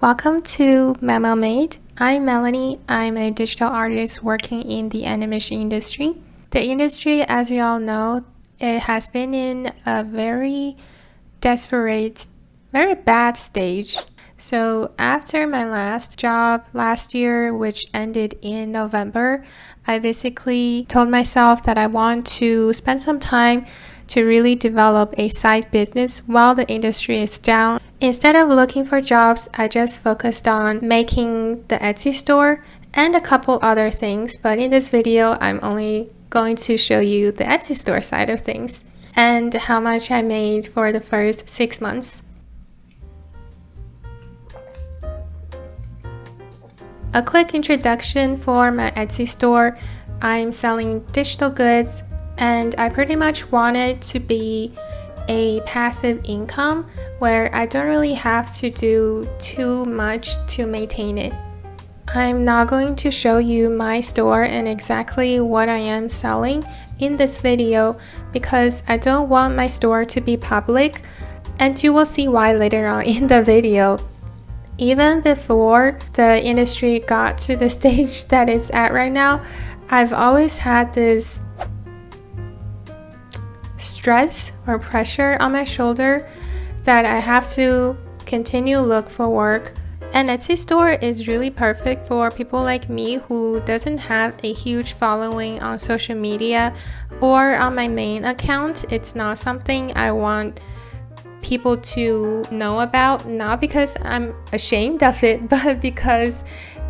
Welcome to Memo Made. I'm Melanie. I'm a digital artist working in the animation industry. The industry, as you all know, it has been in a very desperate, very bad stage. So after my last job last year, which ended in November, I basically told myself that I want to spend some time to really develop a side business while the industry is down. Instead of looking for jobs, I just focused on making the Etsy store and a couple other things, but in this video, I'm only going to show you the Etsy store side of things and how much I made for the first 6 months. A quick introduction for my Etsy store. I'm selling digital goods and I pretty much want it to be a passive income where I don't really have to do too much to maintain it. I'm not going to show you my store and exactly what I am selling in this video because I don't want my store to be public, and you will see why later on in the video. Even before the industry got to the stage that it's at right now, I've always had this stress or pressure on my shoulder that I have to continue look for work. An Etsy store is really perfect for people like me who doesn't have a huge following on social media or on my main account. It's not something I want people to know about, not because I'm ashamed of it, but because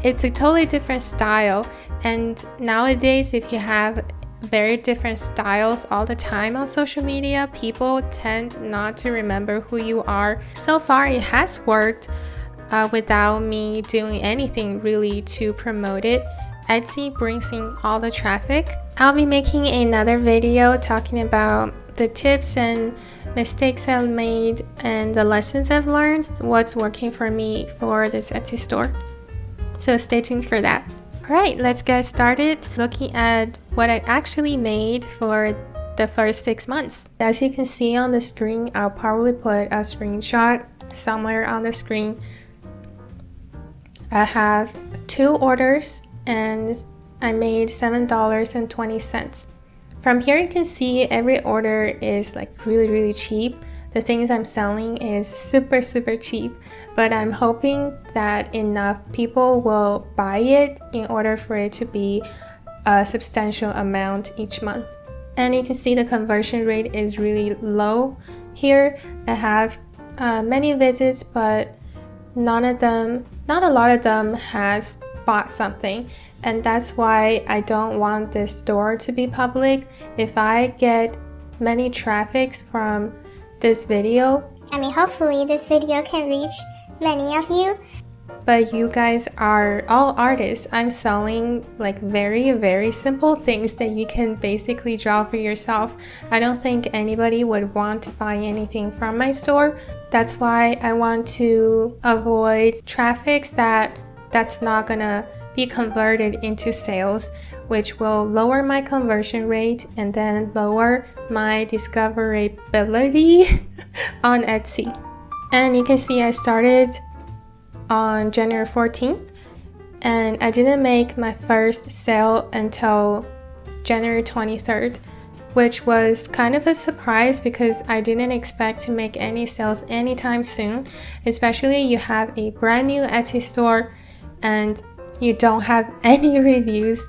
it's a totally different style. And nowadays, if you have very different styles all the time on social media, people tend not to remember who you are. So far, it has worked without me doing anything really to promote it. Etsy brings in all the traffic. I'll be making another video talking about the tips and mistakes I've made and the lessons I've learned, what's working for me for this Etsy store. So stay tuned for that. Alright, let's get started looking at what I actually made for the first 6 months. As you can see on the screen, I'll probably put a screenshot somewhere on the screen. I have 2 orders and I made $7.20. From here you can see every order is like really cheap. The things I'm selling is super cheap, but I'm hoping that enough people will buy it in order for it to be a substantial amount each month. And you can see the conversion rate is really low here. I have many visits, but not a lot of them has bought something, and that's why I don't want this store to be public. If I get many traffics from this video, hopefully this video can reach many of you. But you guys are all artists. I'm selling like very simple things that you can basically draw for yourself. I don't think anybody would want to buy anything from my store. That's why I want to avoid traffics that's not gonna be converted into sales, which will lower my conversion rate and then lower my discoverability on Etsy. And you can see I started on January 14th and I didn't make my first sale until January 23rd, which was kind of a surprise because I didn't expect to make any sales anytime soon, especially you have a brand new Etsy store and you don't have any reviews.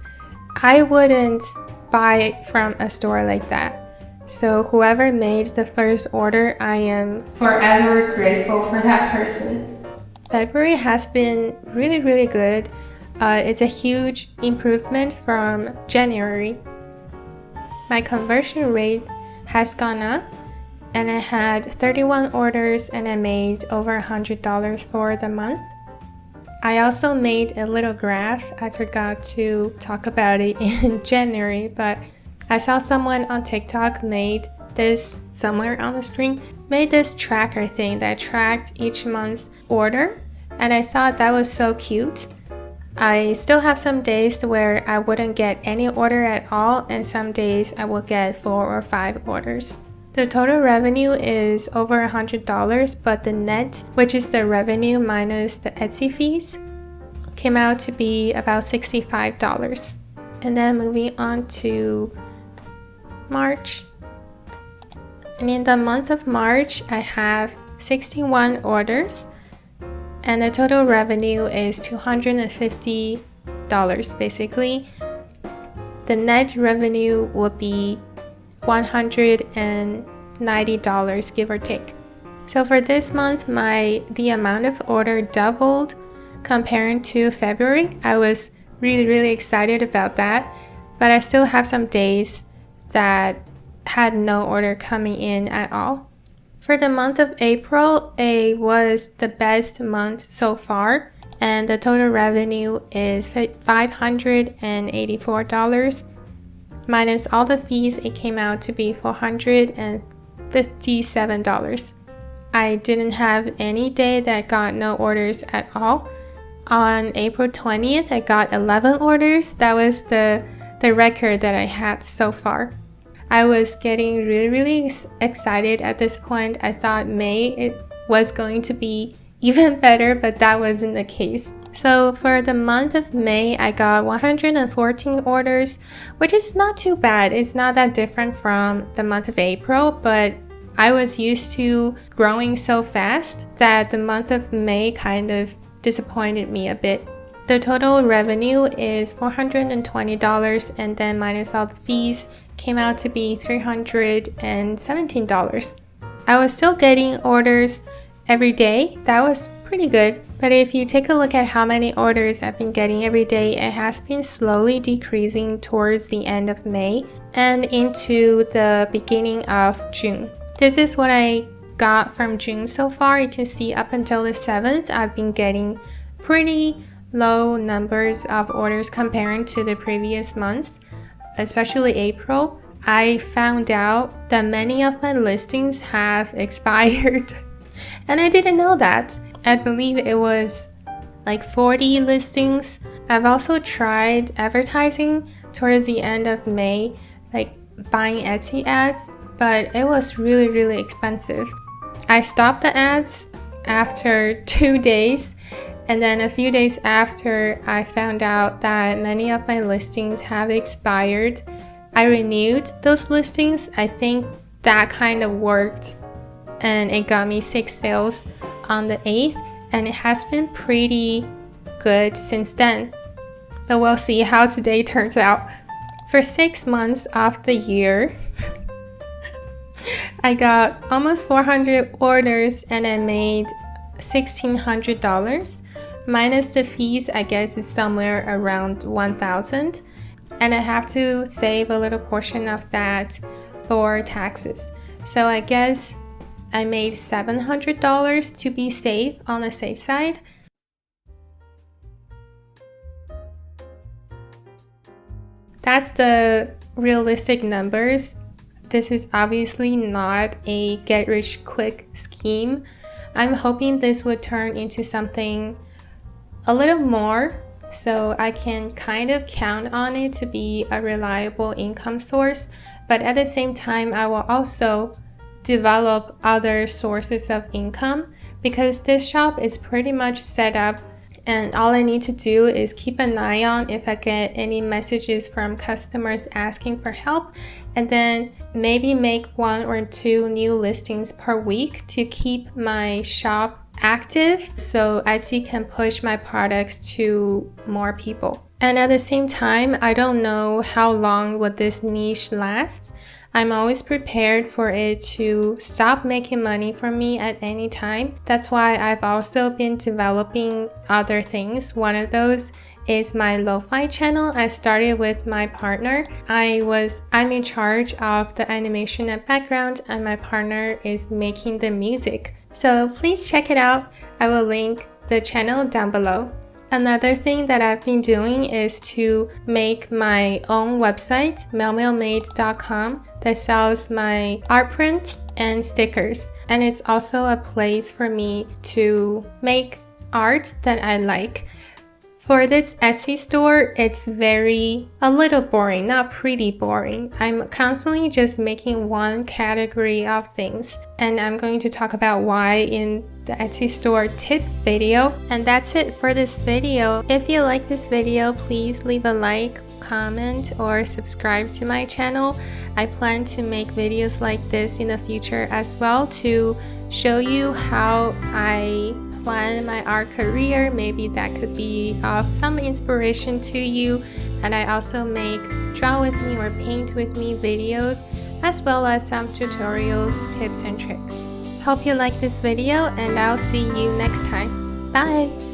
I wouldn't buy from a store like that. So whoever made the first order, I am forever grateful for that person. February has been really good. It's a huge improvement from January. My conversion rate has gone up and I had 31 orders and I made over $100 for the month. I also made a little graph. I forgot to talk about it in January, but I saw someone on TikTok made this somewhere on the screen, made this tracker thing that tracked each month's order, and I thought that was so cute. I still have some days where I wouldn't get any order at all, and some days I will get 4 or 5 orders. The total revenue is over $100, but the net, which is the revenue minus the Etsy fees, came out to be about $65. And then moving on to March. And in the month of March, I have 61 orders, and the total revenue is $250 basically. The net revenue would be $190, give or take. So for this month, the amount of order doubled compared to February. I was really excited about that, but I still have some days that had no order coming in at all. For the month of April, it was the best month so far, and the total revenue is $584. Minus all the fees, it came out to be $457. I didn't have any day that got no orders at all. On April 20th, I got 11 orders. That was the record that I had so far. I was getting really excited at this point. I thought May it was going to be even better, but that wasn't the case. So for the month of May, I got 114 orders, which is not too bad. It's not that different from the month of April, but I was used to growing so fast that the month of May kind of disappointed me a bit. The total revenue is $420, and then minus all the fees came out to be $317. I was still getting orders every day. That was pretty good. But if you take a look at how many orders I've been getting every day, it has been slowly decreasing towards the end of May and into the beginning of June. This is what I got from June so far. You can see up until the 7th, I've been getting pretty low numbers of orders comparing to the previous months, especially April. I found out that many of my listings have expired, and I didn't know that. I believe it was like 40 listings. I've also tried advertising towards the end of May, like buying Etsy ads, but it was really expensive. I stopped the ads after 2 days, and then a few days after, I found out that many of my listings have expired. I renewed those listings. I think that kind of worked, and it got me 6 sales on the 8th, and it has been pretty good since then. But we'll see how today turns out. For 6 months of the year, I got almost 400 orders and I made $1,600. Minus the fees, I guess it's somewhere around $1,000. And I have to save a little portion of that for taxes. So I guess I made $700 to be safe, on the safe side. That's the realistic numbers. This is obviously not a get-rich-quick scheme. I'm hoping this would turn into something a little more, so I can kind of count on it to be a reliable income source. But at the same time, I will also develop other sources of income, because this shop is pretty much set up, and all I need to do is keep an eye on if I get any messages from customers asking for help, and then maybe make 1 or 2 new listings per week to keep my shop active so Etsy can push my products to more people. And at the same time, I don't know how long would this niche last. I'm always prepared for it to stop making money for me at any time. That's why I've also been developing other things. One of those is my Lofi channel. I started with my partner. I'm in charge of the animation and background, and my partner is making the music. So please check it out. I will link the channel down below. Another thing that I've been doing is to make my own website, mailmailmade.com, that sells my art prints and stickers. And it's also a place for me to make art that I like. For this Etsy store, it's a little boring, not pretty boring. I'm constantly just making one category of things, and I'm going to talk about why in the Etsy store tip video. And that's it for this video. If you like this video, please leave a like, comment, or subscribe to my channel. I plan to make videos like this in the future as well to show you how I plan my art career. Maybe that could be of some inspiration to you. And I also make draw with me or paint with me videos, as well as some tutorials, tips and tricks. Hope you like this video, and I'll see you next time. Bye!